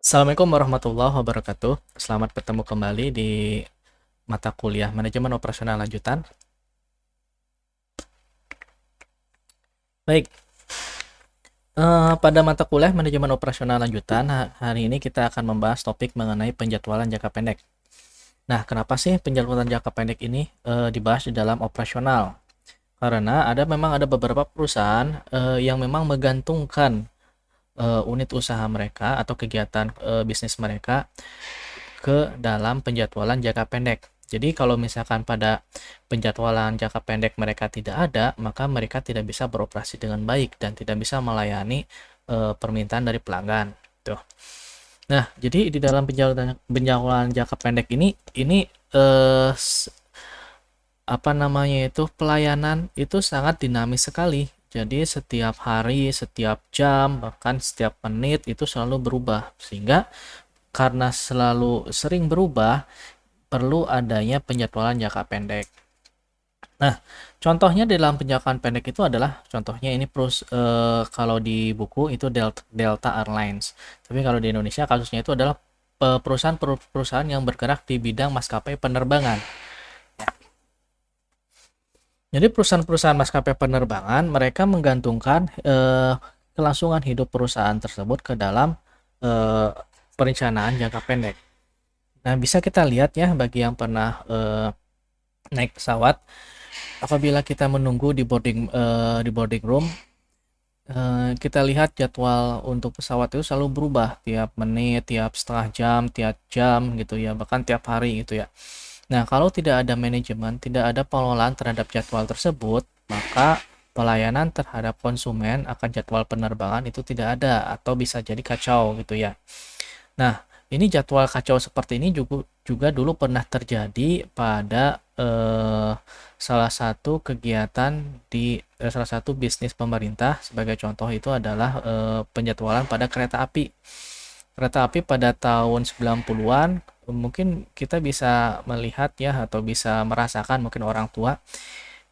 Assalamualaikum warahmatullahi wabarakatuh. Selamat bertemu kembali di mata kuliah Manajemen Operasional Lanjutan. Baik, pada mata kuliah Manajemen Operasional Lanjutan, hari ini kita akan membahas topik mengenai penjadwalan jangka pendek. Nah, kenapa sih penjadwalan jangka pendek ini dibahas di dalam operasional? Karena memang ada beberapa perusahaan yang memang menggantungkan unit usaha mereka atau kegiatan bisnis mereka ke dalam penjadwalan jangka pendek. Jadi kalau misalkan pada penjadwalan jangka pendek mereka tidak ada, maka mereka tidak bisa beroperasi dengan baik dan tidak bisa melayani permintaan dari pelanggan. Tuh. Nah, jadi di dalam penjadwalan jangka pendek ini eh, apa namanya itu pelayanan itu sangat dinamis sekali. Jadi setiap hari, setiap jam, bahkan setiap menit itu selalu berubah. Sehingga karena selalu sering berubah, perlu adanya penjadwalan jangka pendek. Nah, contohnya dalam penjadwalan pendek itu adalah contohnya ini kalau di buku itu Delta Airlines. Tapi kalau di Indonesia kasusnya itu adalah perusahaan yang bergerak di bidang maskapai penerbangan. Jadi perusahaan-perusahaan maskapai penerbangan mereka menggantungkan kelangsungan hidup perusahaan tersebut ke dalam eh, perencanaan jangka pendek. Nah, bisa kita lihat ya bagi yang pernah naik pesawat, apabila kita menunggu di boarding room, kita lihat jadwal untuk pesawat itu selalu berubah tiap menit, tiap setengah jam, tiap jam gitu ya, bahkan tiap hari gitu ya. Nah, kalau tidak ada manajemen, tidak ada pengelolaan terhadap jadwal tersebut, maka pelayanan terhadap konsumen akan jadwal penerbangan itu tidak ada atau bisa jadi kacau gitu ya. Nah, ini jadwal kacau seperti ini juga dulu pernah terjadi pada salah satu kegiatan di salah satu bisnis pemerintah. Sebagai contoh itu adalah penjadwalan pada kereta api. Kereta api pada tahun 90-an mungkin kita bisa melihat ya atau bisa merasakan mungkin orang tua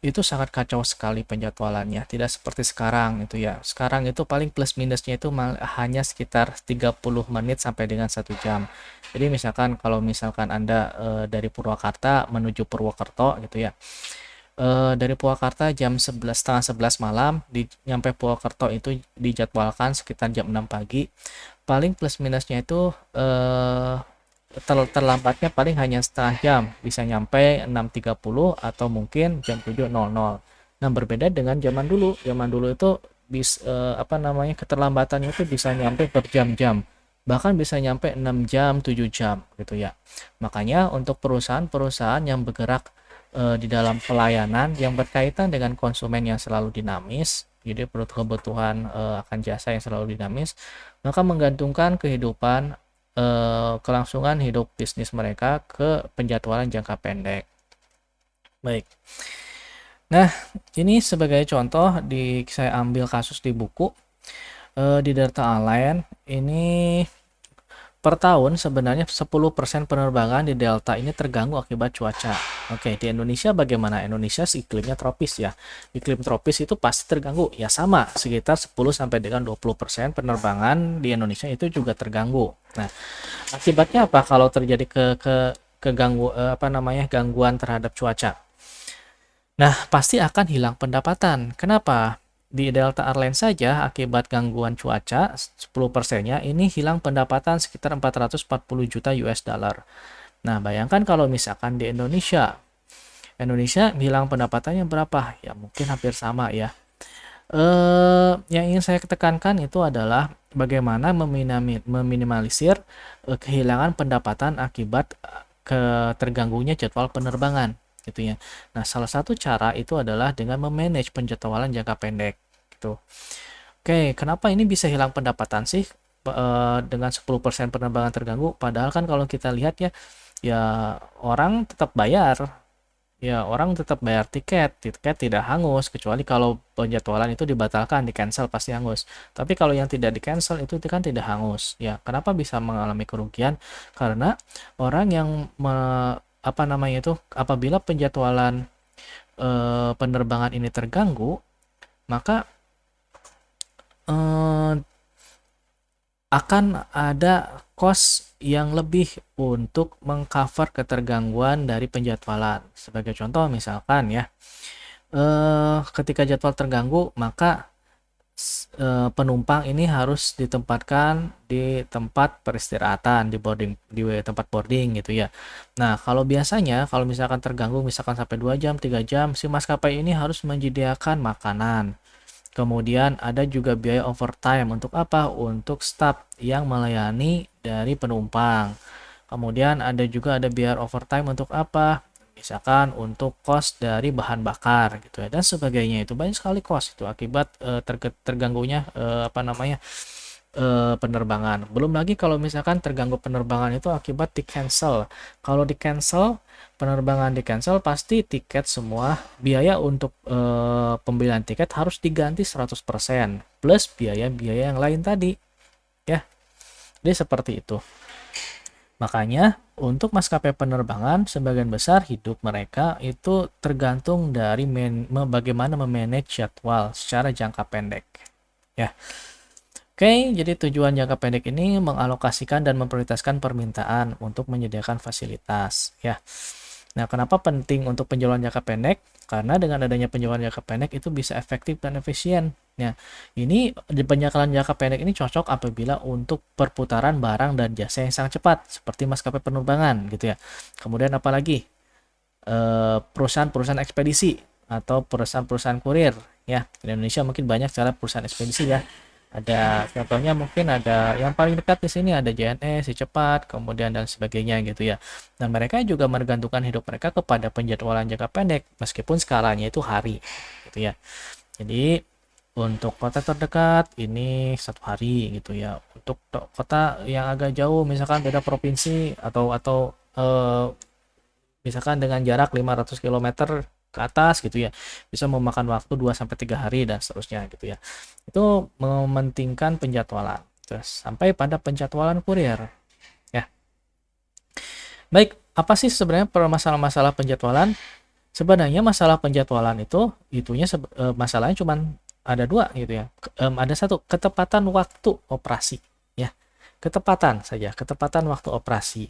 itu sangat kacau sekali penjadwalannya, tidak seperti sekarang itu ya. Sekarang itu paling plus minusnya itu hanya sekitar 30 menit sampai dengan 1 jam. Jadi misalkan kalau misalkan Anda dari Purwakarta menuju Purwokerto gitu ya. Dari Purwakarta jam 11 setengah 11 malam nyampe Purwokerto itu dijadwalkan sekitar jam 6 pagi. Paling plus minusnya itu terlambatnya paling hanya setengah jam, bisa nyampe 6.30 atau mungkin jam 7.00. Nah, berbeda dengan zaman dulu. Zaman dulu itu keterlambatannya itu bisa nyampe berjam-jam. Bahkan bisa nyampe 6 jam, 7 jam gitu ya. Makanya untuk perusahaan-perusahaan yang bergerak di dalam pelayanan yang berkaitan dengan konsumen yang selalu dinamis, jadi kebutuhan akan jasa yang selalu dinamis, maka menggantungkan kehidupan kelangsungan hidup bisnis mereka ke penjadwalan jangka pendek. Baik. Nah, ini sebagai contoh saya ambil kasus di buku di Delta Airlines ini per tahun sebenarnya 10% penerbangan di Delta ini terganggu akibat cuaca. Oke, di Indonesia bagaimana? Indonesia iklimnya tropis ya. Iklim tropis itu pasti terganggu. Ya sama, sekitar 10 sampai dengan 20% penerbangan di Indonesia itu juga terganggu. Nah, akibatnya apa kalau terjadi gangguan terhadap cuaca? Nah, pasti akan hilang pendapatan. Kenapa? Di Delta Airlines saja akibat gangguan cuaca 10%-nya ini hilang pendapatan sekitar 440 juta US dollar. Nah, bayangkan kalau misalkan di Indonesia. Indonesia hilang pendapatannya berapa? Ya mungkin hampir sama ya. Yang ingin saya tekankan itu adalah bagaimana meminimalisir kehilangan pendapatan akibat terganggunya jadwal penerbangan gitu ya. Nah, salah satu cara itu adalah dengan memanage penjadwalan jangka pendek gitu. Oke, kenapa ini bisa hilang pendapatan sih dengan 10% penerbangan terganggu? Padahal kan kalau kita lihat ya, ya orang tetap bayar. Ya, orang tetap bayar tiket. Tiket tidak hangus, kecuali kalau penjadwalan itu dibatalkan, di cancel pasti hangus. Tapi kalau yang tidak di cancel itu kan tidak hangus. Ya, kenapa bisa mengalami kerugian? Karena orang yang apabila penjadwalan penerbangan ini terganggu, maka eh, akan ada cost yang lebih untuk mengcover ketergangguan dari penjadwalan. Sebagai contoh misalkan ya, ketika jadwal terganggu maka penumpang ini harus ditempatkan di tempat peristirahatan, di tempat boarding gitu ya. Nah, kalau biasanya kalau misalkan terganggu misalkan sampai 2 jam, 3 jam, si maskapai ini harus menyediakan makanan. Kemudian ada juga biaya overtime untuk apa? Untuk staf yang melayani dari penumpang. Kemudian ada biaya overtime untuk apa? Misalkan untuk cost dari bahan bakar gitu ya dan sebagainya. Itu banyak sekali cost itu akibat terganggunya penerbangan. Belum lagi kalau misalkan terganggu penerbangan itu akibat di cancel. Kalau di cancel, penerbangan di cancel pasti tiket semua biaya untuk pembelian tiket harus diganti 100% plus biaya-biaya yang lain tadi ya. Jadi seperti itu. Makanya untuk maskapai penerbangan sebagian besar hidup mereka itu tergantung dari bagaimana memanage jadwal secara jangka pendek. Ya. Oke, jadi tujuan jangka pendek ini mengalokasikan dan memprioritaskan permintaan untuk menyediakan fasilitas. Ya. Nah, kenapa penting untuk penjualan jangka pendek? Karena dengan adanya penjualan jangka pendek itu bisa efektif dan efisien. Nah, ini di penjualan jangka pendek ini cocok apabila untuk perputaran barang dan jasa yang sangat cepat, seperti maskapai penerbangan gitu ya. Kemudian apalagi perusahaan-perusahaan ekspedisi atau perusahaan-perusahaan kurir ya. Di Indonesia mungkin banyak cara perusahaan ekspedisi ya. Ada contohnya mungkin ada yang paling dekat di sini ada JNE, Si Cepat, kemudian dan sebagainya gitu ya. Dan mereka juga menggantungkan hidup mereka kepada penjadwalan jangka pendek meskipun skalanya itu hari gitu ya. Jadi untuk kota terdekat ini 1 hari gitu ya. Untuk kota yang agak jauh misalkan beda provinsi atau misalkan dengan jarak 500 km ke atas gitu ya, bisa memakan waktu 2 sampai 3 hari dan seterusnya gitu ya. Itu mementingkan penjadwalan. Terus sampai pada penjadwalan kurir ya. Baik, apa sih sebenarnya permasalahan-masalah penjadwalan? Sebenarnya masalah penjadwalan masalahnya cuma ada 2 gitu ya. Ada satu, ketepatan waktu operasi ya. Ketepatan waktu operasi.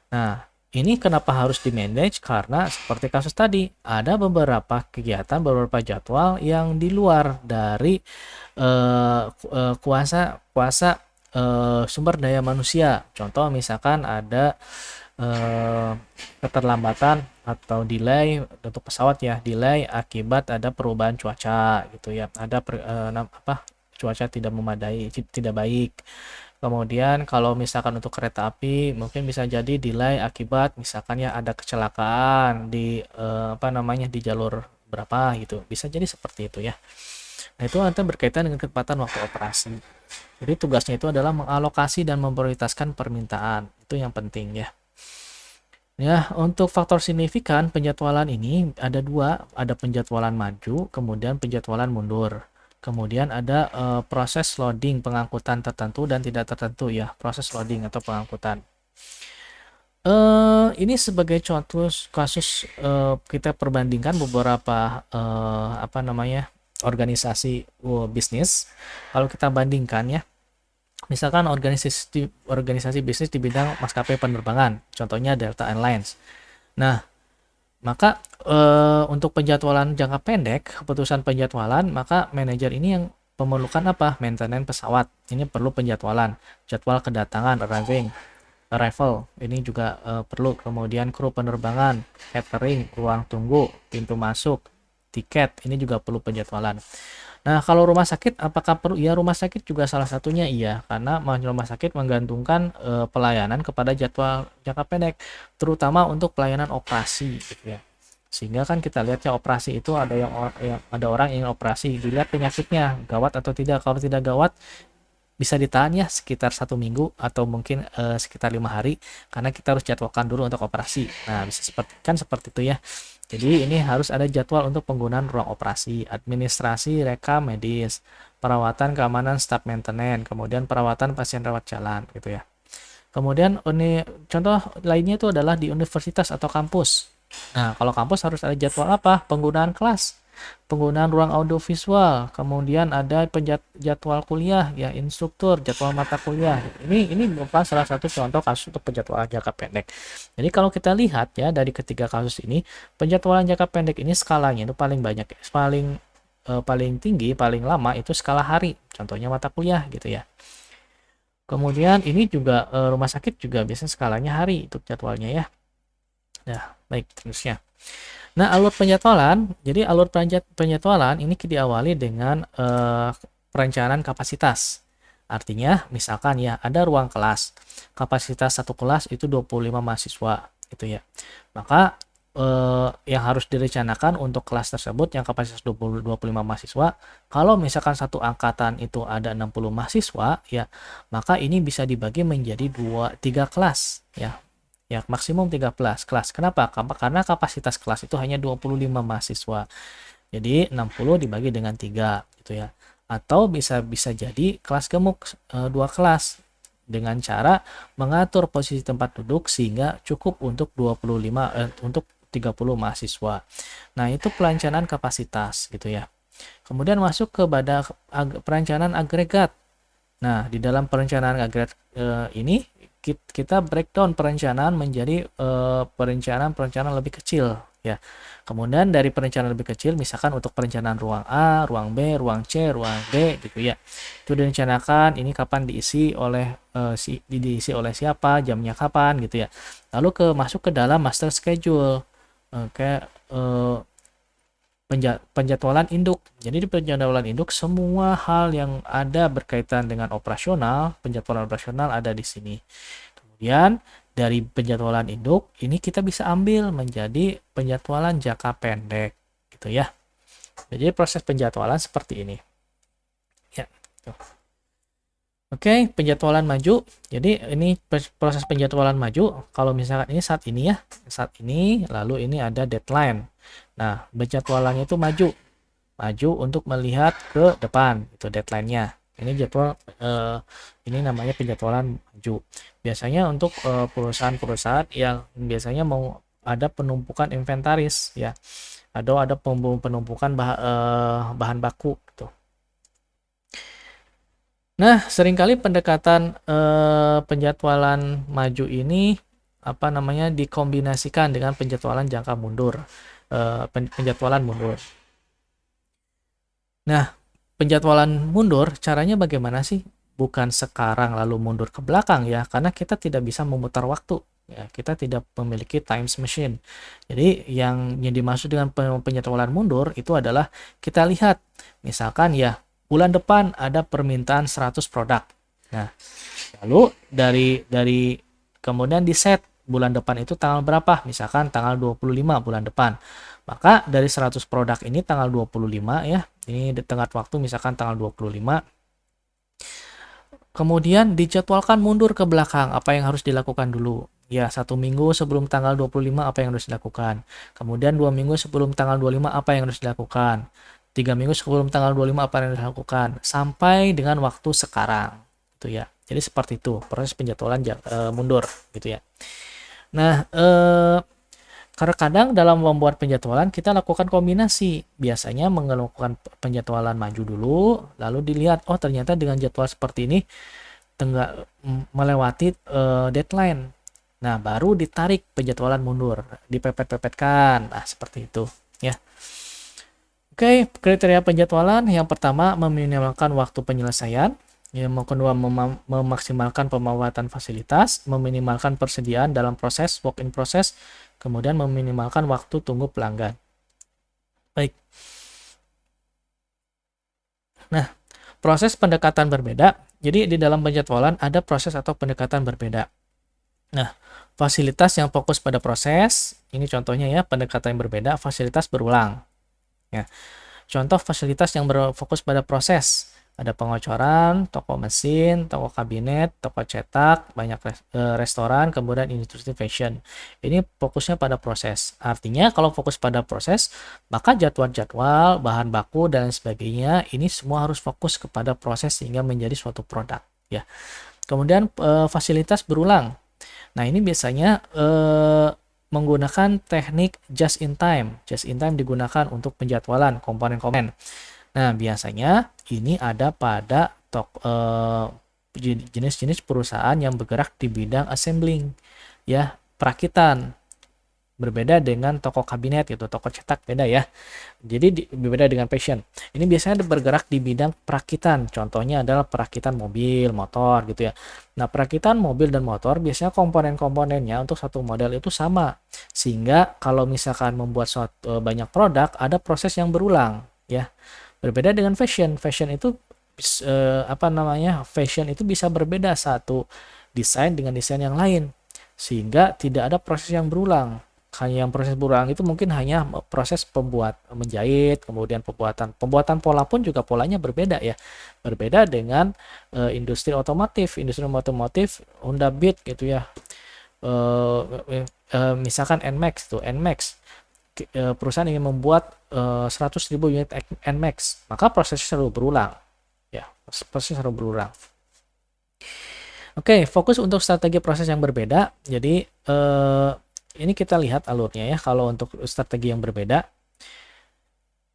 Nah, ini kenapa harus di-manage? Karena seperti kasus tadi, ada beberapa kegiatan, beberapa jadwal yang di luar dari kuasa sumber daya manusia. Contoh misalkan ada keterlambatan atau delay untuk pesawat ya, delay akibat ada perubahan cuaca gitu ya. Ada cuaca tidak memadai, tidak baik. Kemudian kalau misalkan untuk kereta api mungkin bisa jadi delay akibat misalkan ya ada kecelakaan di di jalur berapa gitu. Bisa jadi seperti itu ya. Nah, itu nanti berkaitan dengan ketepatan waktu operasi. Jadi tugasnya itu adalah mengalokasi dan memprioritaskan permintaan. Itu yang penting ya. Ya, untuk faktor signifikan penjadwalan ini ada 2, ada penjadwalan maju, kemudian penjadwalan mundur. Kemudian ada proses loading pengangkutan tertentu dan tidak tertentu ya, proses loading atau pengangkutan. Ini sebagai contoh kasus kita perbandingkan beberapa organisasi bisnis. Kalau kita bandingkan ya, misalkan organisasi bisnis di bidang maskapai penerbangan, contohnya Delta Airlines. Nah, maka untuk penjadwalan jangka pendek, keputusan penjadwalan, maka manajer ini yang memerlukan apa? Maintenance pesawat. Ini perlu penjadwalan, jadwal kedatangan, arrival. Ini juga perlu. Kemudian kru penerbangan, catering, ruang tunggu, pintu masuk, tiket. Ini juga perlu penjadwalan. Nah, kalau rumah sakit apakah perlu? Ya, rumah sakit juga salah satunya iya, karena rumah sakit menggantungkan pelayanan kepada jadwal jangka pendek, terutama untuk pelayanan operasi gitu ya. Sehingga kan kita lihat ya operasi itu ada orang yang operasi, dilihat penyakitnya gawat atau tidak. Kalau tidak gawat bisa ditahan ya sekitar 1 minggu atau mungkin sekitar 5 hari karena kita harus jadwalkan dulu untuk operasi. Nah, bisa seperti itu ya. Jadi ini harus ada jadwal untuk penggunaan ruang operasi, administrasi, rekam medis, perawatan keamanan staf maintenance, kemudian perawatan pasien rawat jalan gitu ya. Kemudian contoh lainnya itu adalah di universitas atau kampus. Nah, kalau kampus harus ada jadwal apa? Penggunaan kelas. penggunaan ruang audiovisual, kemudian ada jadwal kuliah, ya instruktur, jadwal mata kuliah. Ini merupakan salah satu contoh kasus untuk penjadwalan jangka pendek. Jadi kalau kita lihat ya dari ketiga kasus ini, penjadwalan jangka pendek ini skalanya itu paling banyak, paling tinggi, paling lama itu skala hari. Contohnya mata kuliah gitu ya. Kemudian ini juga rumah sakit juga biasanya skalanya hari untuk jadwalnya ya. Nah, baik terusnya. Nah, alur penjadwalan, jadi alur penjadwalan ini diawali dengan perencanaan kapasitas. Artinya, misalkan ya, ada ruang kelas. Kapasitas satu kelas itu 25 mahasiswa, gitu ya. Maka yang harus direncanakan untuk kelas tersebut yang kapasitas 25 mahasiswa, kalau misalkan satu angkatan itu ada 60 mahasiswa, ya, maka ini bisa dibagi menjadi 3 kelas, ya. Ya, maksimum 13 kelas. Kenapa? Karena kapasitas kelas itu hanya 25 mahasiswa. Jadi 60 dibagi dengan 3 gitu ya. Atau bisa jadi kelas gemuk 2 kelas dengan cara mengatur posisi tempat duduk sehingga cukup untuk 30 mahasiswa. Nah, itu perencanaan kapasitas gitu ya. Kemudian masuk ke perencanaan agregat. Nah, di dalam perencanaan agregat ini kita breakdown perencanaan menjadi perencanaan lebih kecil ya. Kemudian dari perencanaan lebih kecil, misalkan untuk perencanaan ruang A, ruang B, ruang C, ruang D gitu ya. Itu direncanakan ini kapan diisi oleh siapa, jamnya kapan gitu ya. Lalu masuk ke dalam master schedule. Oke, penjadwalan induk. Jadi di penjadwalan induk semua hal yang ada berkaitan dengan operasional, penjadwalan operasional ada di sini. Kemudian dari penjadwalan induk ini kita bisa ambil menjadi penjadwalan jangka pendek gitu ya. Jadi proses penjadwalan seperti ini. Ya. Tuh. Oke, penjadwalan maju. Jadi ini proses penjadwalan maju. Kalau misalkan ini saat ini ya, saat ini, lalu ini ada deadline. Nah, penjadwalannya itu maju untuk melihat ke depan, itu deadline-nya. Ini jadwal, ini namanya penjadwalan maju. Biasanya untuk perusahaan-perusahaan yang biasanya mau ada penumpukan inventaris ya, atau ada penumpukan bahan baku gitu. Nah, seringkali pendekatan penjadwalan maju ini dikombinasikan dengan penjadwalan jangka mundur, penjadwalan mundur. Nah, penjadwalan mundur caranya bagaimana sih? Bukan sekarang lalu mundur ke belakang ya, karena kita tidak bisa memutar waktu. Ya, kita tidak memiliki time machine. Jadi yang dimaksud dengan penjadwalan mundur itu adalah kita lihat, misalkan ya, bulan depan ada permintaan 100 produk. Nah, lalu dari kemudian di set bulan depan itu tanggal berapa? Misalkan tanggal 25 bulan depan. Maka dari 100 produk ini tanggal 25 ya. Ini di tengah waktu misalkan tanggal 25. Kemudian dijadwalkan mundur ke belakang apa yang harus dilakukan dulu. Ya, 1 minggu sebelum tanggal 25 apa yang harus dilakukan. Kemudian 2 minggu sebelum tanggal 25 apa yang harus dilakukan. 3 minggu sebelum tanggal 25 apa yang dilakukan sampai dengan waktu sekarang gitu ya. Jadi seperti itu proses penjadwalan mundur gitu ya. Nah, kadang dalam membuat penjadwalan kita lakukan kombinasi. Biasanya melakukan penjadwalan maju dulu, lalu dilihat oh ternyata dengan jadwal seperti ini melewati deadline. Nah, baru ditarik penjadwalan mundur, dipepet-pepetkan. Nah, seperti itu ya. Oke, kriteria penjadwalan yang pertama meminimalkan waktu penyelesaian, yang kedua memaksimalkan pemanfaatan fasilitas, meminimalkan persediaan dalam proses walk-in proses, kemudian meminimalkan waktu tunggu pelanggan. Baik. Nah, proses pendekatan berbeda. Jadi di dalam penjadwalan ada proses atau pendekatan berbeda. Nah, fasilitas yang fokus pada proses, ini contohnya ya, pendekatan yang berbeda, fasilitas berulang. Ya. Contoh fasilitas yang berfokus pada proses, ada pengocoran, toko mesin, toko kabinet, toko cetak, banyak restoran, kemudian industri fashion. Ini fokusnya pada proses. Artinya kalau fokus pada proses, maka jadwal-jadwal, bahan baku dan sebagainya ini semua harus fokus kepada proses sehingga menjadi suatu produk. Ya. Kemudian fasilitas berulang. Nah, ini biasanya menggunakan teknik just in time. Just in time digunakan untuk penjadwalan komponen-komponen. Nah, biasanya ini ada pada jenis-jenis perusahaan yang bergerak di bidang assembling, ya, perakitan. Berbeda dengan toko kabinet gitu, toko cetak beda ya. Jadi berbeda dengan fashion. Ini biasanya bergerak di bidang perakitan. Contohnya adalah perakitan mobil, motor gitu ya. Nah, perakitan mobil dan motor biasanya komponen-komponennya untuk satu model itu sama. Sehingga kalau misalkan membuat banyak produk, ada proses yang berulang ya. Berbeda dengan fashion. Fashion itu Fashion itu bisa berbeda satu desain dengan desain yang lain. Sehingga tidak ada proses yang berulang. Hanya yang proses berulang itu mungkin hanya proses menjahit, kemudian pembuatan pola pun juga polanya berbeda ya. Berbeda dengan industri otomotif Honda Beat gitu ya. Misalkan NMAX tuh, NMAX perusahaan ingin membuat 100.000 unit NMAX, maka prosesnya selalu berulang ya, prosesnya selalu berulang. Oke, fokus untuk strategi proses yang berbeda. Jadi ini kita lihat alurnya ya. Kalau untuk strategi yang berbeda,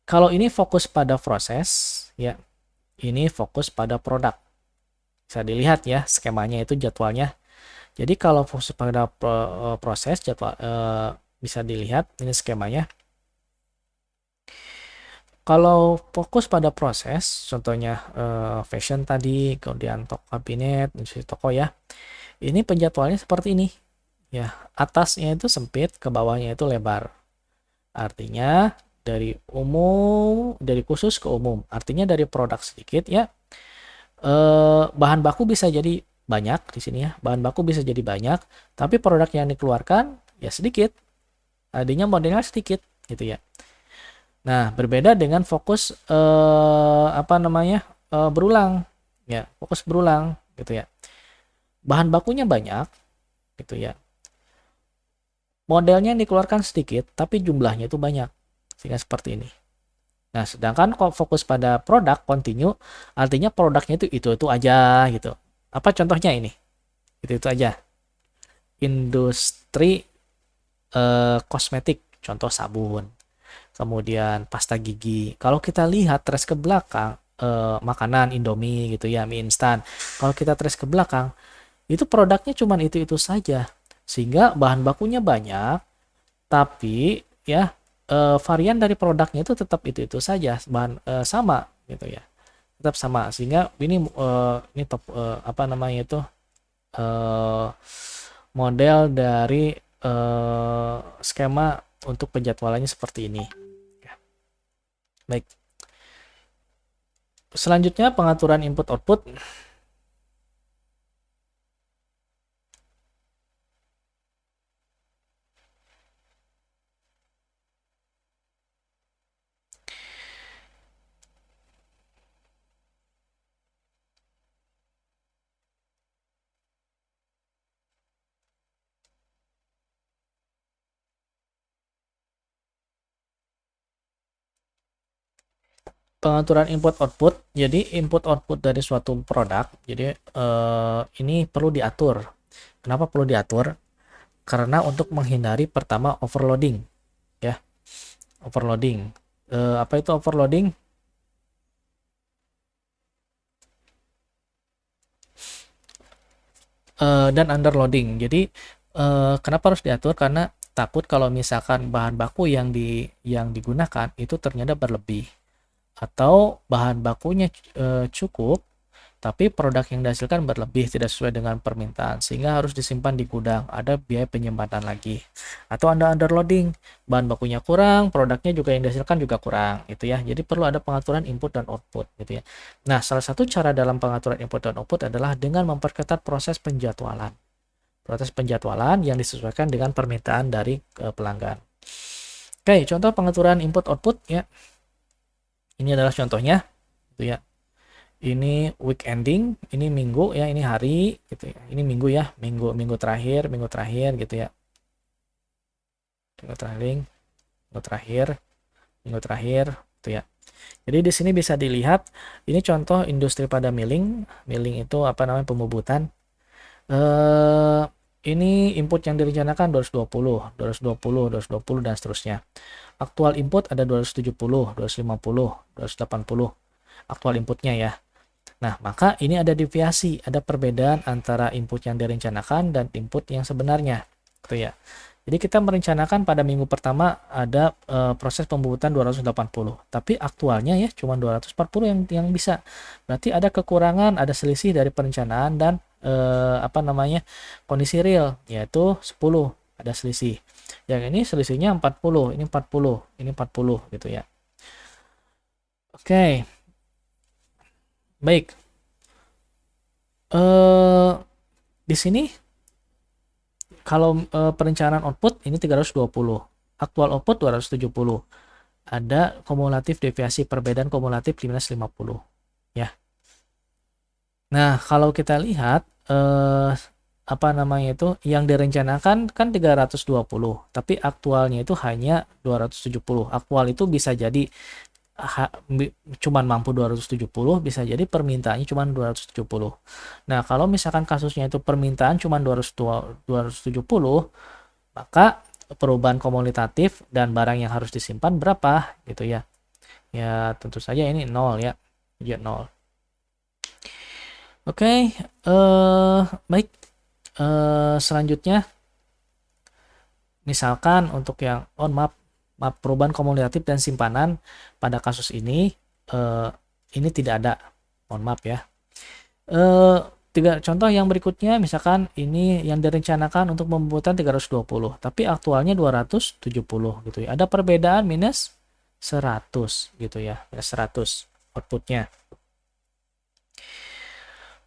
kalau ini fokus pada proses ya, ini fokus pada produk. Bisa dilihat ya skemanya itu, jadwalnya. Jadi kalau fokus pada proses, jadwal bisa dilihat ini skemanya. Kalau fokus pada proses, contohnya fashion tadi, kemudian toko kabinet, toko ya. Ini penjadwalannya seperti ini. Ya, atasnya itu sempit, ke bawahnya itu lebar. Artinya dari khusus ke umum. Artinya dari produk sedikit ya. Bahan baku bisa jadi banyak di sini ya. Bahan baku bisa jadi banyak, tapi produk yang dikeluarkan ya sedikit. Artinya modelnya sedikit gitu ya. Nah, berbeda dengan fokus berulang ya, fokus berulang gitu ya. Bahan bakunya banyak gitu ya. Modelnya yang dikeluarkan sedikit, tapi jumlahnya itu banyak. Sehingga seperti ini. Nah, sedangkan kalau fokus pada produk continue, artinya produknya itu aja gitu. Apa contohnya ini? Itu aja. Industri kosmetik, contoh sabun. Kemudian pasta gigi. Kalau kita lihat trace ke belakang, makanan Indomie gitu ya, mie instan. Kalau kita trace ke belakang, itu produknya cuma itu saja. Sehingga bahan bakunya banyak, tapi ya varian dari produknya itu tetap itu saja, bahan sama gitu ya, tetap sama. Sehingga ini top model dari skema untuk penjadwalannya seperti ini. Baik. Selanjutnya pengaturan input output. Pengaturan input output. Jadi input output dari suatu produk. Jadi ini perlu diatur. Kenapa perlu diatur? Karena untuk menghindari pertama overloading ya. Overloading. Apa itu overloading? Dan underloading. Jadi kenapa harus diatur? Karena takut kalau misalkan bahan baku yang digunakan itu ternyata berlebih, atau bahan bakunya cukup tapi produk yang dihasilkan berlebih, tidak sesuai dengan permintaan, sehingga harus disimpan di gudang, ada biaya penyimpanan lagi. Atau Anda underloading, bahan bakunya kurang, produknya juga yang dihasilkan juga kurang gitu ya. Jadi perlu ada pengaturan input dan output gitu ya. Nah, salah satu cara dalam pengaturan input dan output adalah dengan memperketat proses penjadwalan. Proses penjadwalan yang disesuaikan dengan permintaan dari pelanggan. Oke, contoh pengaturan input output ya. Ini adalah contohnya gitu ya. Ini week ending, ini minggu ya, ini hari gitu ya. Ini minggu ya, minggu terakhir gitu ya. Minggu terakhir gitu ya. Jadi di sini bisa dilihat ini contoh industri pada milling. Milling itu pembubutan. Ini input yang direncanakan 220, 220, 220 dan seterusnya. Aktual input ada 270, 250, 280. Aktual inputnya ya. Nah, maka ini ada deviasi, ada perbedaan antara input yang direncanakan dan input yang sebenarnya. Gitu ya. Jadi kita merencanakan pada minggu pertama ada proses pembubutan 280, tapi aktualnya ya cuma 240 yang bisa. Berarti ada kekurangan, ada selisih dari perencanaan dan kondisi real, yaitu 10, ada selisih. Yang ini selisihnya 40, ini 40, ini 40 gitu ya. Oke. Baik. Di sini kalau perencanaan output ini 320, aktual output 270. Ada kumulatif deviasi perbedaan kumulatif minus 50 ya. Nah, kalau kita lihat yang direncanakan kan 320, tapi aktualnya itu hanya 270. Aktual itu bisa jadi cuman mampu 270, bisa jadi permintaannya cuman 270. Nah, kalau misalkan kasusnya itu permintaan cuman 270, maka perubahan kumulatif dan barang yang harus disimpan berapa gitu ya. Ya, tentu saja ini 0 ya. Ya 0. Oke, baik. Selanjutnya misalkan untuk yang maaf perubahan kumulatif dan simpanan pada kasus ini tidak ada. Mohon maaf ya. Contoh yang berikutnya, misalkan ini yang direncanakan untuk pembuatan 320, tapi aktualnya 270 gitu ya. Ada perbedaan minus 100 gitu ya, minus 100 outputnya.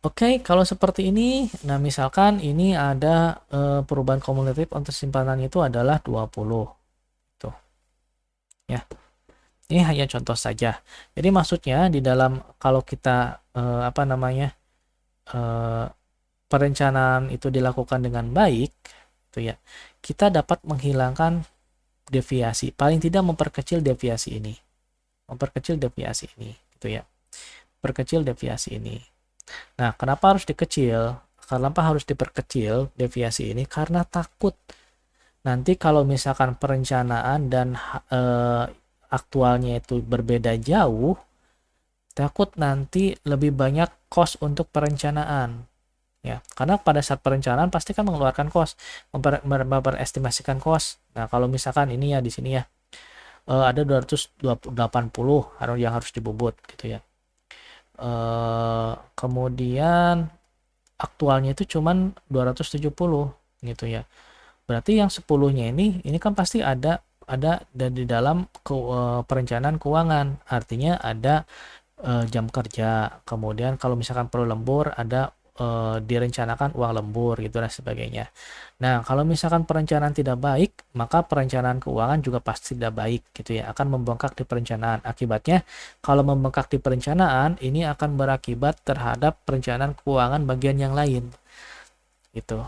Oke, kalau seperti ini, nah misalkan ini ada perubahan kumulatif untuk simpanan itu adalah 20. Tuh. Ya. Ini hanya contoh saja. Jadi maksudnya di dalam kalau kita perencanaan itu dilakukan dengan baik, tuh ya, kita dapat menghilangkan deviasi. Paling tidak memperkecil deviasi ini. Memperkecil deviasi ini, gitu ya. Perkecil deviasi ini. Nah, kenapa harus dikecil? Kenapa harus diperkecil deviasi ini? Karena takut nanti kalau misalkan perencanaan dan aktualnya itu berbeda jauh, takut nanti lebih banyak cost untuk perencanaan. Ya, karena pada saat perencanaan pasti kan mengeluarkan cost, memperestimasikan cost. Nah, kalau misalkan ini ya di sini ya ada 280 yang harus dibobot gitu ya. Kemudian aktualnya itu cuman 270 gitu ya. Berarti yang 10-nya ini kan pasti ada di dalam perencanaan keuangan. Artinya ada jam kerja. Kemudian kalau misalkan perlu lembur ada direncanakan uang lembur gitu dan sebagainya. Nah, kalau misalkan perencanaan tidak baik, maka perencanaan keuangan juga pasti tidak baik gitu ya, akan membengkak di perencanaan. Akibatnya, kalau membengkak di perencanaan, ini akan berakibat terhadap perencanaan keuangan bagian yang lain. Gitu.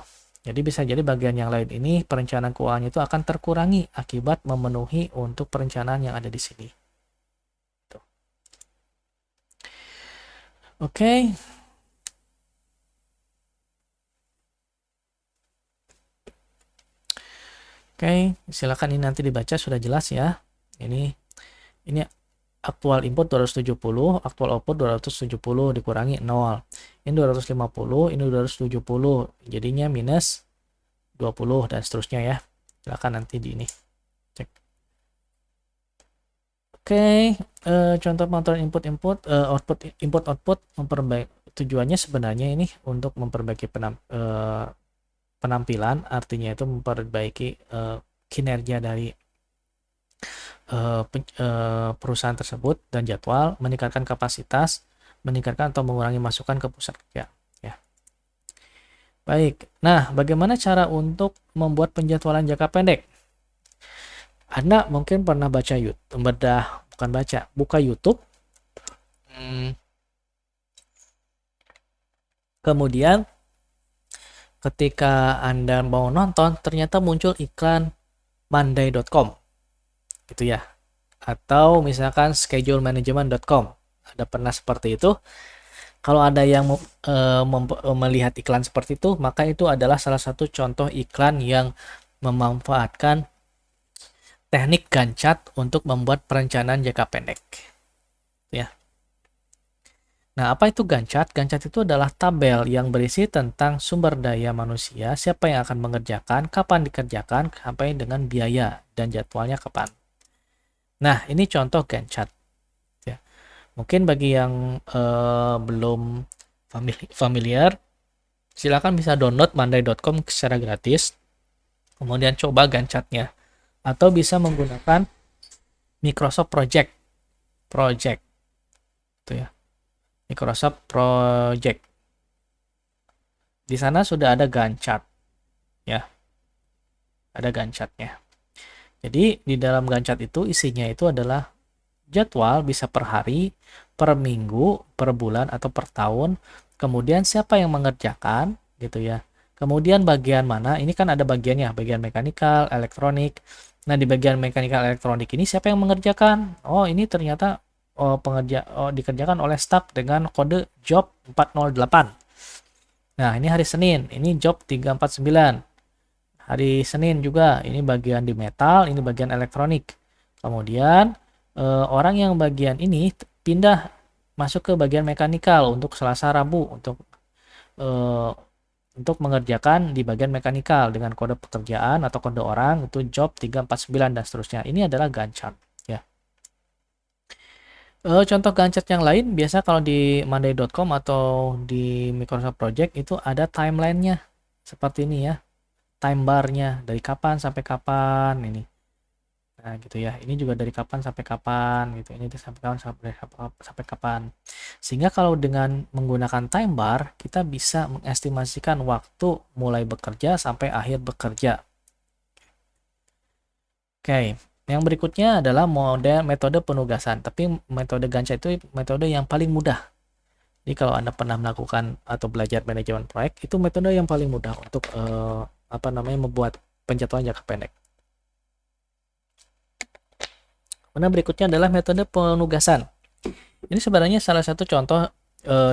Jadi bisa jadi bagian yang lain ini perencanaan keuangannya itu akan terkurangi akibat memenuhi untuk perencanaan yang ada di sini. Gitu. Oke. Oke, silakan ini nanti dibaca, sudah jelas ya. Ini aktual input 270, aktual output 270 dikurangi 0. Ini 250, ini 270. Jadinya minus 20 dan seterusnya ya. Silakan nanti di ini cek. Oke, contoh pengaturan output input-output memperbaiki, tujuannya sebenarnya ini untuk memperbaiki penampilan, artinya itu memperbaiki kinerja dari perusahaan tersebut dan jadwal, meningkatkan kapasitas, meningkatkan atau mengurangi masukan ke pusat kerja. Ya. Baik, nah bagaimana cara untuk membuat penjadwalan jangka pendek? Anda mungkin pernah baca YouTube, buka YouTube. Kemudian ketika Anda mau nonton, ternyata muncul iklan monday.com. Gitu ya. Atau misalkan schedulemanagement.com. Ada pernah seperti itu? Kalau ada yang melihat iklan seperti itu, maka itu adalah salah satu contoh iklan yang memanfaatkan teknik Gantt untuk membuat perencanaan jangka pendek. Ya. Nah, apa itu Gantt? Gantt itu adalah tabel yang berisi tentang sumber daya manusia, siapa yang akan mengerjakan, kapan dikerjakan, sampai dengan biaya dan jadwalnya kapan. Nah, ini contoh Gantt. Ya. Mungkin bagi yang belum familiar, silakan bisa download mandai.com secara gratis, kemudian coba Gantt-nya. Atau bisa menggunakan Microsoft Project, itu ya. Microsoft Project. Di sana sudah ada Gantt chart, ya. Ada Gantt chart-nya. Jadi di dalam Gantt chart itu isinya itu adalah jadwal bisa per hari, per minggu, per bulan atau per tahun. Kemudian siapa yang mengerjakan gitu ya. Kemudian bagian mana? Ini kan ada bagiannya, bagian mekanikal, elektronik. Nah, di bagian mekanikal elektronik ini siapa yang mengerjakan? Oh, ini ternyata dikerjakan oleh staf dengan kode job 408. Nah, ini hari Senin, ini job 349. Hari Senin juga, ini bagian di metal, ini bagian elektronik. Kemudian orang yang bagian ini pindah masuk ke bagian mekanikal untuk Selasa Rabu eh, untuk mengerjakan di bagian mekanikal dengan kode pekerjaan atau kode orang itu job 349 dan seterusnya. Ini adalah Gantt chart, ya. Contoh Gantt chart yang lain biasa kalau di monday.com atau di Microsoft Project itu ada timeline-nya seperti ini ya. Time bar-nya dari kapan sampai kapan ini. Nah, gitu ya. Ini juga dari kapan sampai kapan gitu. Ini sampai kapan sampai kapan. Sehingga kalau dengan menggunakan time bar, kita bisa mengestimasikan waktu mulai bekerja sampai akhir bekerja. Oke, yang berikutnya adalah metode penugasan. Tapi metode Gantt itu metode yang paling mudah. Jadi kalau Anda pernah melakukan atau belajar manajemen proyek, itu metode yang paling mudah untuk membuat penjadwalan jangka pendek. Kemudian berikutnya adalah metode penugasan. Ini sebenarnya salah satu contoh,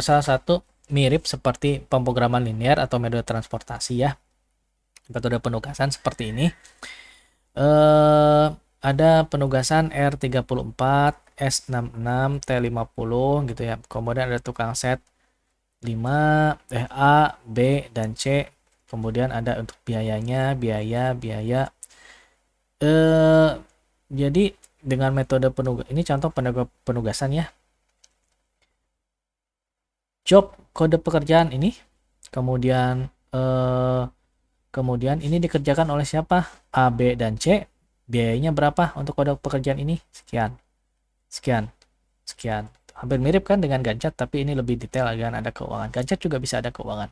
salah satu mirip seperti pemrograman linear atau metode transportasi ya. Metode penugasan seperti ini. Ada penugasan R34, S66, T50 gitu ya. Kemudian ada tukang set 5, A, B, dan C. Kemudian ada untuk biayanya, biaya. Jadi dengan metode ini contoh penugasan ya. Job kode pekerjaan ini, kemudian ini dikerjakan oleh siapa? A, B, dan C. Biayanya berapa untuk kode pekerjaan ini? Sekian. Hampir mirip kan dengan Gantt, tapi ini lebih detail agar ada keuangan. Gantt juga bisa ada keuangan.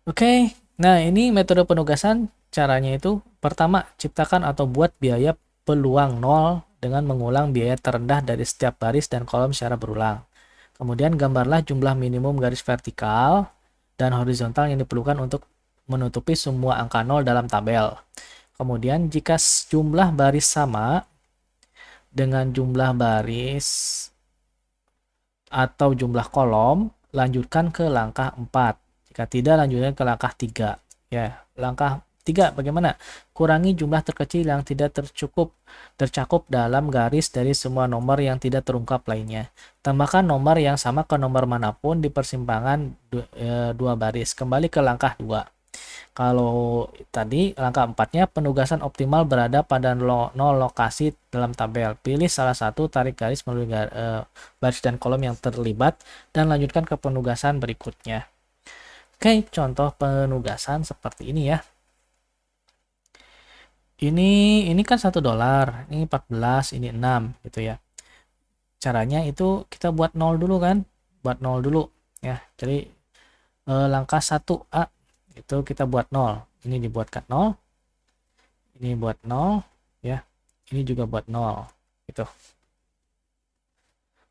Oke, nah ini metode penugasan. Caranya itu pertama, ciptakan atau buat biaya peluang 0 dengan mengulang biaya terendah dari setiap baris dan kolom secara berulang. Kemudian gambarlah jumlah minimum garis vertikal dan horizontal yang diperlukan untuk menutupi semua angka 0 dalam tabel. Kemudian jika jumlah baris sama dengan jumlah baris atau jumlah kolom, lanjutkan ke langkah 4. Jika tidak, lanjutkan ke langkah 3. Ya, langkah 3 bagaimana? Kurangi jumlah terkecil yang tidak tercakup dalam garis dari semua nomor yang tidak terungkap lainnya. Tambahkan nomor yang sama ke nomor manapun di persimpangan 2 baris. Kembali ke langkah 2. Kalau tadi langkah 4-nya penugasan optimal berada pada 0 lokasi dalam tabel. Pilih salah satu, tarik garis melalui baris dan kolom yang terlibat dan lanjutkan ke penugasan berikutnya. Oke, contoh penugasan seperti ini ya. Ini kan $1, ini 14, ini 6 gitu ya. Caranya itu kita buat 0 dulu kan? Buat 0 dulu ya. Jadi langkah 1A itu kita buat 0. Ini dibuatkan 0. Ini buat 0 ya. Ini juga buat 0 gitu.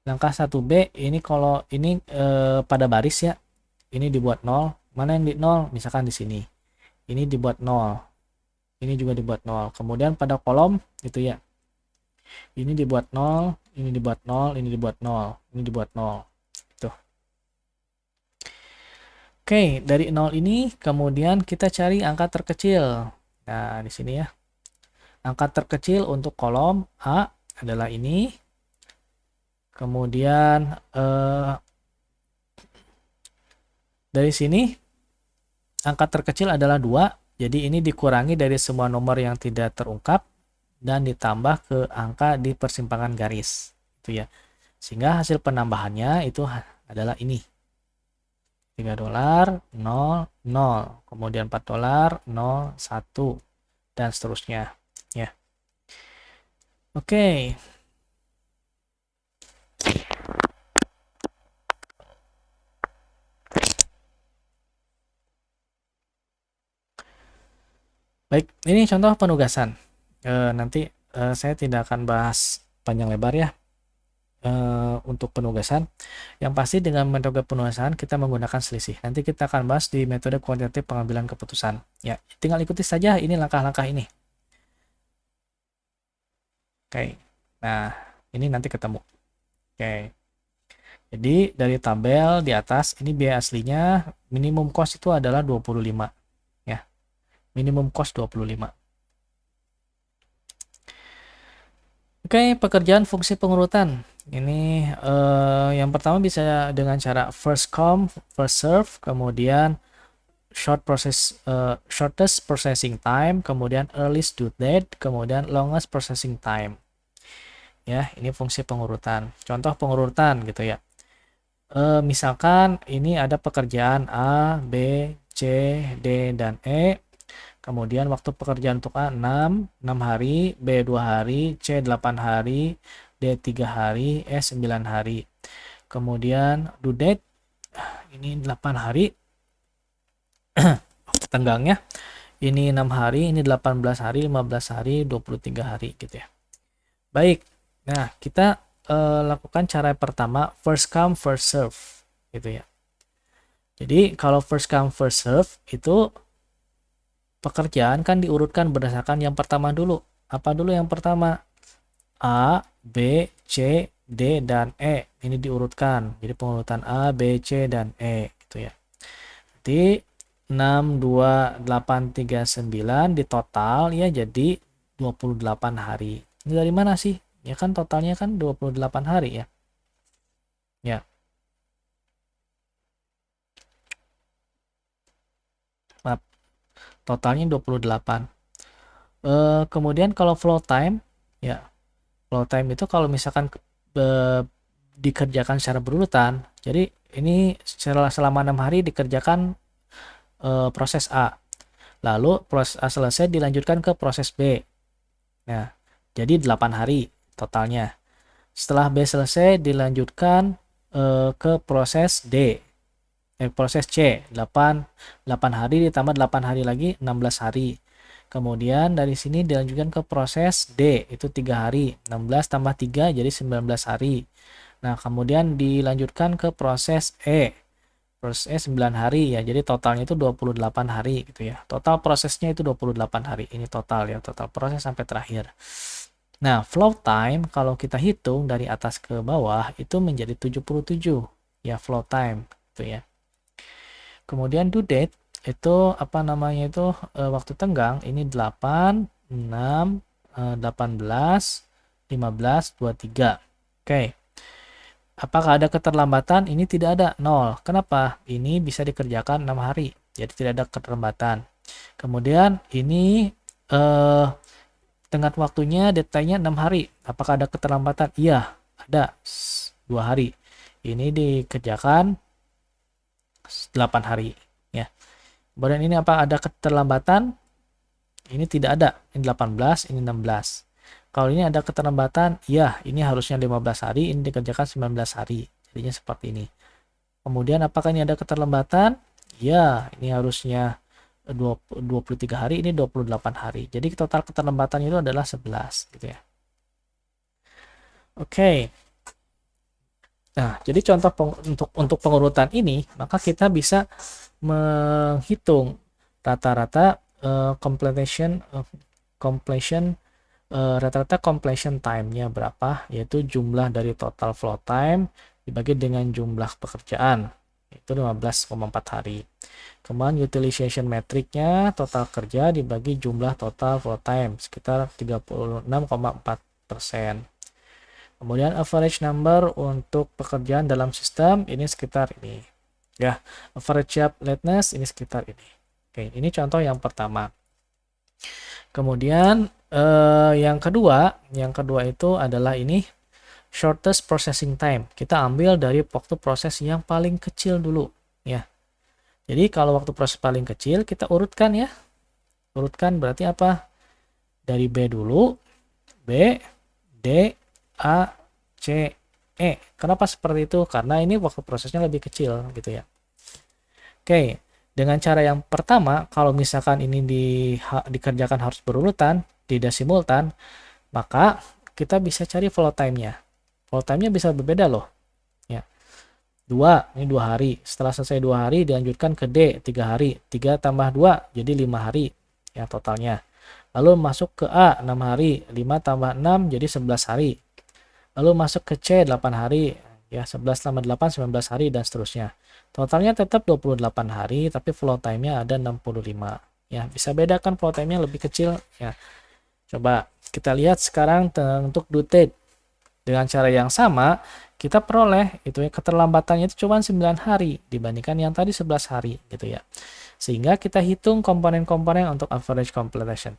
Langkah 1B ini kalau ini pada baris ya. Ini dibuat 0. Mana yang di 0? Misalkan di sini. Ini dibuat 0. Ini juga dibuat 0. Kemudian pada kolom gitu ya. Ini dibuat 0, ini dibuat 0, ini dibuat 0, ini dibuat 0. Oke, dari 0 ini kemudian kita cari angka terkecil. Nah, di sini ya. Angka terkecil untuk kolom A adalah ini. Kemudian dari sini angka terkecil adalah 2. Jadi ini dikurangi dari semua nomor yang tidak terungkap dan ditambah ke angka di persimpangan garis. Itu ya. Sehingga hasil penambahannya itu adalah ini. $3, 0, 0. Kemudian $4, 0, 1. Dan seterusnya. Ya. Oke. Baik, ini contoh penugasan. Nanti saya tidak akan bahas panjang lebar ya untuk penugasan. Yang pasti dengan metode penugasan kita menggunakan selisih. Nanti kita akan bahas di metode kuantitatif pengambilan keputusan. Ya, tinggal ikuti saja ini langkah-langkah ini. Oke. Nah, ini nanti ketemu. Oke. Jadi dari tabel di atas ini biaya aslinya minimum cost itu adalah 25 ya. Minimum cost 25. Oke, pekerjaan fungsi pengurutan. Ini yang pertama bisa dengan cara first come, first serve, kemudian shortest processing time, kemudian earliest due date, kemudian longest processing time. Ya, ini fungsi pengurutan. Contoh pengurutan gitu ya. Misalkan ini ada pekerjaan A, B, C, D, dan E. Kemudian waktu pekerjaan untuk A 6 hari, B 2 hari, C 8 hari, D 3 hari, E 9 hari. Kemudian due date ini 8 hari. Tenggangnya ini 6 hari, ini 18 hari, 15 hari, 23 hari gitu ya. Baik. Nah, kita lakukan cara pertama first come first serve gitu ya. Jadi kalau first come first serve itu pekerjaan kan diurutkan berdasarkan yang pertama dulu. Apa dulu yang pertama? A, B, C, D, dan E. Ini diurutkan. Jadi pengurutan A, B, C, dan E. Gitu ya. Jadi 6, 2, 8, 3, 9 di total ya jadi 28 hari. Ini dari mana sih? Ya kan totalnya kan 28 hari ya. Ya. Maaf. Totalnya 28. Kemudian kalau flow time ya. Flow time itu kalau misalkan dikerjakan secara berurutan. Jadi ini selama 6 hari dikerjakan proses A. Lalu proses A selesai dilanjutkan ke proses B. Nah, jadi 8 hari totalnya. Setelah B selesai dilanjutkan ke proses D. Proses C, 8 hari ditambah 8 hari lagi 16 hari. Kemudian dari sini dilanjutkan ke proses D, itu 3 hari. 16 tambah 3 jadi 19 hari. Nah, kemudian dilanjutkan ke proses E. Proses E 9 hari ya. Jadi totalnya itu 28 hari gitu ya. Total prosesnya itu 28 hari. Ini total ya, total proses sampai terakhir. Nah, flow time kalau kita hitung dari atas ke bawah itu menjadi 77 ya flow time gitu ya. Kemudian due date itu apa namanya itu waktu tenggang ini 8, 6, 18, 15, 23. Oke. Apakah ada keterlambatan? Ini tidak ada, 0. Kenapa? Ini bisa dikerjakan 6 hari. Jadi tidak ada keterlambatan. Kemudian ini tenggat waktunya deadline-nya 6 hari. Apakah ada keterlambatan? Iya, ada 2 hari. Ini dikerjakan 8 hari ya. Kemudian ini apa ada keterlambatan? Ini tidak ada. Ini 18, ini 16. Kalau ini ada keterlambatan, ya ini harusnya 15 hari, ini dikerjakan 19 hari. Jadinya seperti ini. Kemudian apakah ini ada keterlambatan? Ya, ini harusnya 23 hari, ini 28 hari. Jadi total keterlambatan itu adalah 11 gitu ya. Oke. Nah, jadi contoh untuk pengurutan ini, maka kita bisa menghitung rata-rata completion rata-rata completion time-nya berapa, yaitu jumlah dari total flow time dibagi dengan jumlah pekerjaan. itu 15,4 hari. Kemudian utilization metricnya total kerja dibagi jumlah total flow time sekitar 36,4%. Kemudian average number untuk pekerjaan dalam sistem ini sekitar ini. Ya, average job lateness ini sekitar ini. Oke, ini contoh yang pertama. Kemudian yang kedua itu adalah ini shortest processing time. Kita ambil dari waktu proses yang paling kecil dulu, ya. Jadi kalau waktu proses paling kecil kita urutkan ya. Urutkan berarti apa? Dari B dulu, B, D, A, C, E. Kenapa seperti itu? Karena ini waktu prosesnya lebih kecil gitu ya. Oke, dengan cara yang pertama, kalau misalkan ini dikerjakan harus berurutan, tidak simultan, maka kita bisa cari flow time-nya. Flow time-nya bisa berbeda loh. Ya. Ini 2 hari. Setelah selesai 2 hari dilanjutkan ke D 3 hari. 3 tambah 2 jadi 5 hari ya totalnya. Lalu masuk ke A 6 hari. 5 tambah 6 jadi 11 hari. Lalu masuk ke C 8 hari. Ya 11 tambah 8 19 hari dan seterusnya. Totalnya tetap 28 hari tapi flow time-nya ada 65. Ya, bisa bedakan flow time-nya lebih kecil ya. Coba kita lihat sekarang untuk due date. Dengan cara yang sama, kita peroleh itu ya keterlambatannya itu cuma 9 hari dibandingkan yang tadi 11 hari gitu ya. Sehingga kita hitung komponen-komponen untuk average completion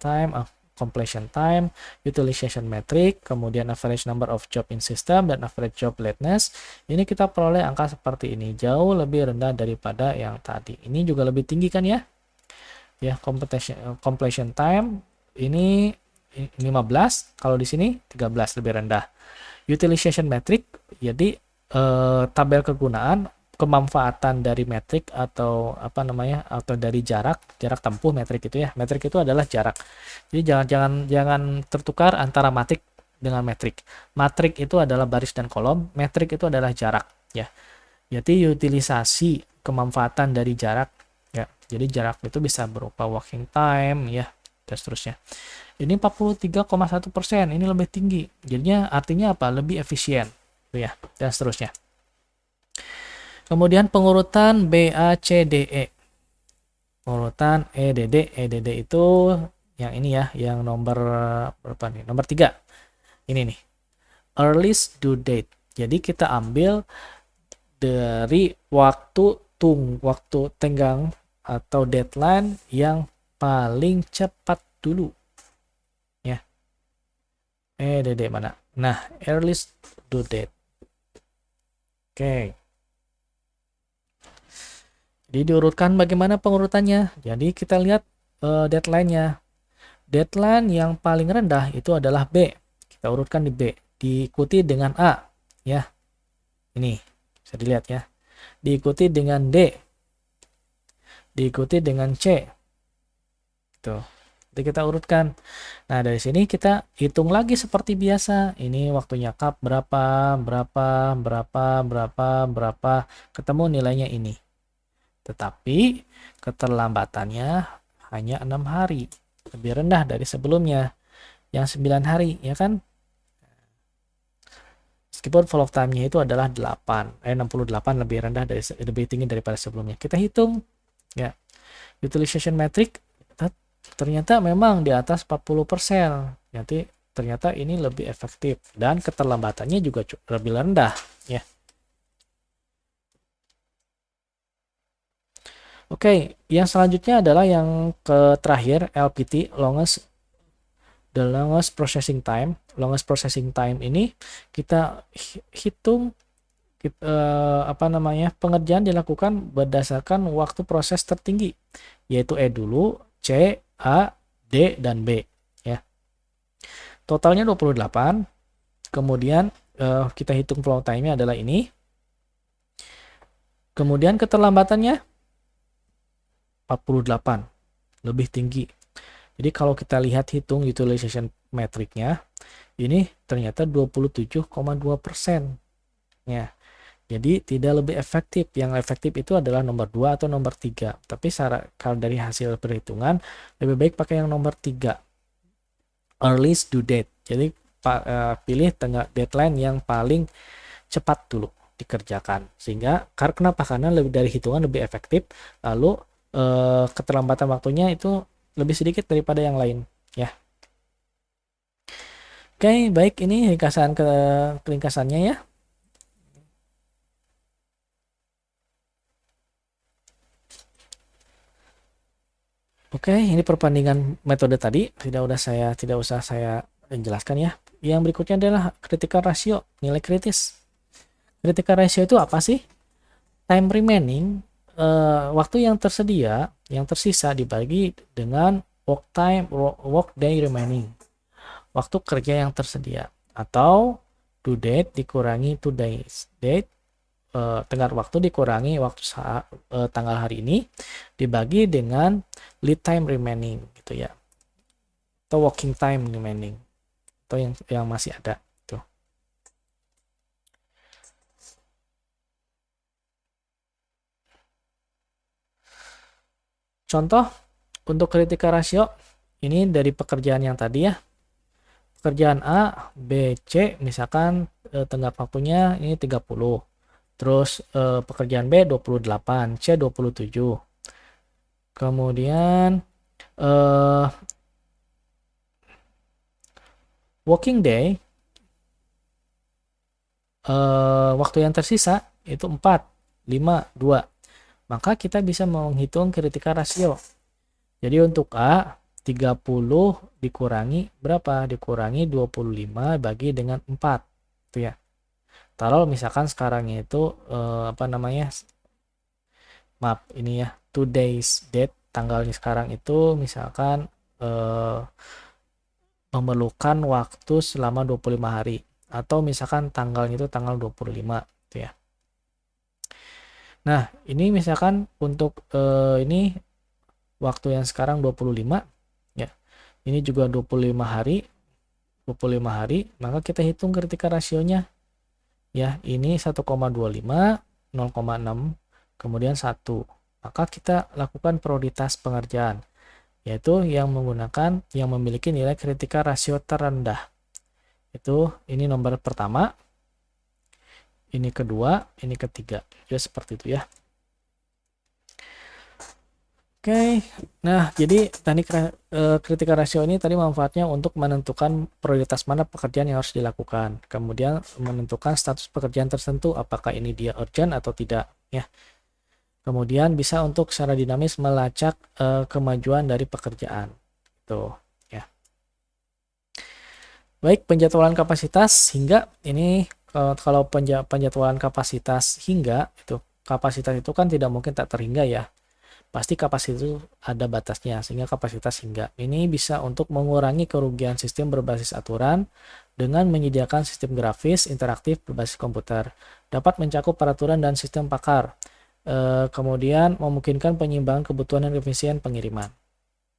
time, utilization metric, kemudian average number of job in system dan average job lateness. Ini kita peroleh angka seperti ini, jauh lebih rendah daripada yang tadi. Ini juga lebih tinggi kan ya? Ya, completion time ini 15, kalau di sini 13 lebih rendah. Utilization metric, jadi tabel kegunaan kemanfaatan dari metrik atau apa namanya atau dari jarak tempuh metrik itu ya. Metrik itu adalah jarak. Jadi jangan tertukar antara matrik dengan metrik. Matrik itu adalah baris dan kolom, metrik itu adalah jarak ya. Jadi utilisasi kemanfaatan dari jarak ya. Jadi jarak itu bisa berupa working time ya dan seterusnya. Ini 43,1%, ini lebih tinggi. Jadinya artinya apa? Lebih efisien, ya, dan seterusnya. Kemudian pengurutan B, A, C, D, E. Pengurutan EDD itu yang ini ya, yang nomor berapa nih? Nomor 3. Ini nih. Earliest due date. Jadi kita ambil dari waktu tenggang atau deadline yang paling cepat dulu. EDD mana? Nah, earliest due date. Oke. Jadi diurutkan bagaimana pengurutannya. Jadi kita lihat deadline-nya. Deadline yang paling rendah itu adalah B. Kita urutkan di B. Diikuti dengan A. Ya. Ini. Bisa dilihat ya. Diikuti dengan D. Diikuti dengan C. Tuh. Jadi kita urutkan. Nah, dari sini kita hitung lagi seperti biasa. Ini waktunya kap berapa, ketemu nilainya ini. Tetapi keterlambatannya hanya 6 hari. Lebih rendah dari sebelumnya. Yang 9 hari, ya kan? Meskipun follow time-nya itu adalah 68 lebih tinggi daripada sebelumnya. Kita hitung ya. Utilization metric ternyata memang di atas 40%. Jadi ternyata ini lebih efektif dan keterlambatannya juga lebih rendah ya. Oke, yang selanjutnya adalah yang terakhir LPT, longest processing time. Longest processing time ini kita hitung pengerjaan dilakukan berdasarkan waktu proses tertinggi, yaitu E dulu, C, A, D, dan B ya. Totalnya 28. Kemudian kita hitung flow time-nya adalah ini. Kemudian keterlambatannya 48, lebih tinggi. Jadi kalau kita lihat hitung utilization metricnya, ini ternyata 27,2% ya. Jadi tidak lebih efektif. Yang efektif itu adalah nomor 2 atau nomor 3. Tapi kalau dari hasil perhitungan, lebih baik pakai yang nomor 3. Earliest due date. Jadi pilih deadline yang paling cepat dulu. dikerjakan. Sehingga kenapa? Karena lebih dari hitungan lebih efektif, lalu keterlambatan waktunya itu lebih sedikit daripada yang lain ya. Oke, baik, ini ringkasannya ya. Oke, ini perbandingan metode tadi tidak usah saya jelaskan ya. Yang berikutnya adalah critical ratio, nilai kritis. Critical ratio itu apa sih? Time remaining, waktu yang tersedia, yang tersisa dibagi dengan work day remaining, waktu kerja yang tersedia, atau due date dikurangi 2 days date, tenggat waktu dikurangi waktu tanggal hari ini dibagi dengan lead time remaining gitu ya, atau working time remaining, atau yang masih ada tuh. Contoh untuk critical ratio ini dari pekerjaan yang tadi ya. Pekerjaan A, B, C misalkan tenggat waktunya ini 30. Terus pekerjaan B 28, C 27. Kemudian working day, waktu yang tersisa itu 4, 5, 2. Maka kita bisa menghitung critical ratio. Jadi untuk A 30 dikurangi berapa? Dikurangi 25 bagi dengan 4 itu ya. Taruh misalkan sekarang itu maaf ini ya, 2 days date, tanggalnya sekarang itu misalkan memerlukan waktu selama 25 hari, atau misalkan tanggalnya itu tanggal 25 gitu ya. Nah, ini misalkan untuk ini waktu yang sekarang 25 ya. Ini juga 25 hari, maka kita hitung critical rasionya. Ya, ini 1,25, 0,6, kemudian 1. Maka kita lakukan prioritas pengerjaan, yaitu yang memiliki nilai critical rasio terendah. Ini nomor pertama, ini kedua, ini ketiga. Jadi seperti itu ya. Oke, nah jadi teknik critical ratio ini tadi manfaatnya untuk menentukan prioritas mana pekerjaan yang harus dilakukan. Kemudian menentukan status pekerjaan tertentu, apakah ini dia urgent atau tidak ya. Kemudian bisa untuk secara dinamis melacak kemajuan dari pekerjaan. Tuh ya. Baik, penjadwalan kapasitas hingga ini kalau penjadwalan kapasitas hingga itu, kapasitas itu kan tidak mungkin tak terhingga ya. Pasti kapasitas itu ada batasnya, sehingga kapasitas hingga. Ini bisa untuk mengurangi kerugian sistem berbasis aturan dengan menyediakan sistem grafis interaktif berbasis komputer. Dapat mencakup peraturan dan sistem pakar. Kemudian memungkinkan penyimbangan kebutuhan dan efisien pengiriman.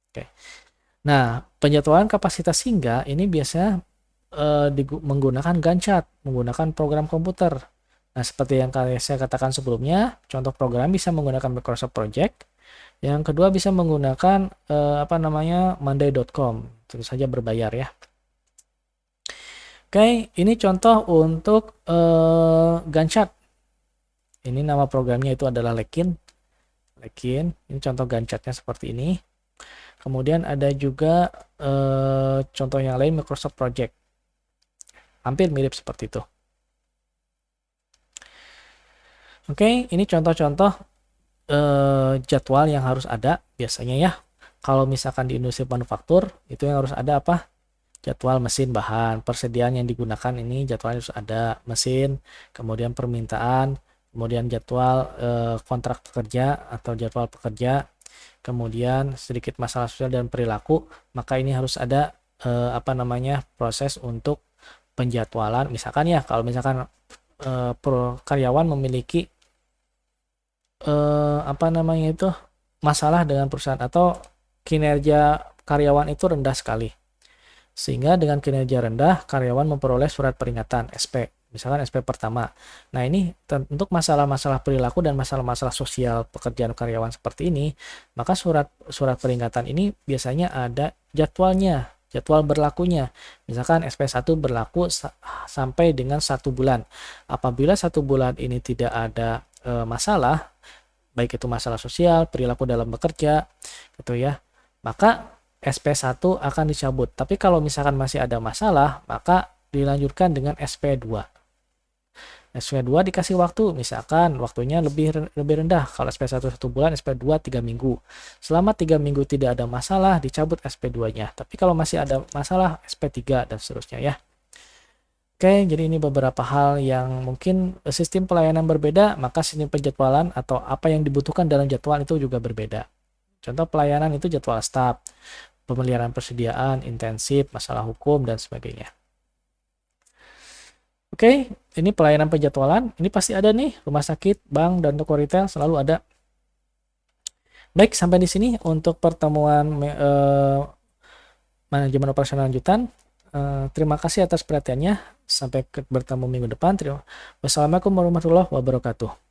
Oke. Nah, penjadwalan kapasitas hingga ini biasanya menggunakan Gantt chart, menggunakan program komputer. Nah, seperti yang saya katakan sebelumnya, contoh program bisa menggunakan Microsoft Project. Yang kedua bisa menggunakan monday.com, tentu saja berbayar ya. Oke, ini contoh untuk Gantt chart. Ini nama programnya itu adalah Lekin. Ini contoh Gantt chartnya seperti ini. Kemudian ada juga contoh yang lain Microsoft Project. Hampir mirip seperti itu. Oke, ini contoh-contoh jadwal yang harus ada biasanya ya. Kalau misalkan di industri manufaktur itu yang harus ada apa? Jadwal mesin bahan, persediaan yang digunakan ini jadwalnya harus ada mesin, kemudian permintaan, kemudian jadwal kontrak pekerja atau jadwal pekerja, kemudian sedikit masalah sosial dan perilaku, maka ini harus ada proses untuk penjadwalan. Misalkan ya, kalau misalkan karyawan memiliki masalah dengan perusahaan atau kinerja karyawan itu rendah sekali, sehingga dengan kinerja rendah karyawan memperoleh surat peringatan SP, misalkan SP pertama. Nah, ini untuk masalah-masalah perilaku dan masalah-masalah sosial pekerjaan karyawan seperti ini, maka surat peringatan ini biasanya ada jadwalnya jadwal berlakunya. Misalkan SP1 berlaku sampai dengan 1 bulan. Apabila 1 bulan ini tidak ada masalah, baik itu masalah sosial, perilaku dalam bekerja, gitu ya, maka SP1 akan dicabut. Tapi kalau misalkan masih ada masalah, maka dilanjutkan dengan SP2. SP2 dikasih waktu, misalkan waktunya lebih rendah. Kalau SP1 1 bulan, SP2 3 minggu. Selama 3 minggu tidak ada masalah, dicabut SP2-nya. Tapi kalau masih ada masalah, SP3 dan seterusnya ya. Oke, jadi ini beberapa hal yang mungkin sistem pelayanan berbeda, maka sistem penjadwalan atau apa yang dibutuhkan dalam jadwal itu juga berbeda. Contoh pelayanan itu jadwal staf, pemeliharaan persediaan, intensif, masalah hukum, dan sebagainya. Oke, ini pelayanan penjadwalan. Ini pasti ada nih, rumah sakit, bank, dan toko retail selalu ada. Baik, sampai di sini untuk pertemuan manajemen operasional lanjutan. Terima kasih atas perhatiannya. Sampai bertemu minggu depan. Wassalamualaikum warahmatullahi wabarakatuh.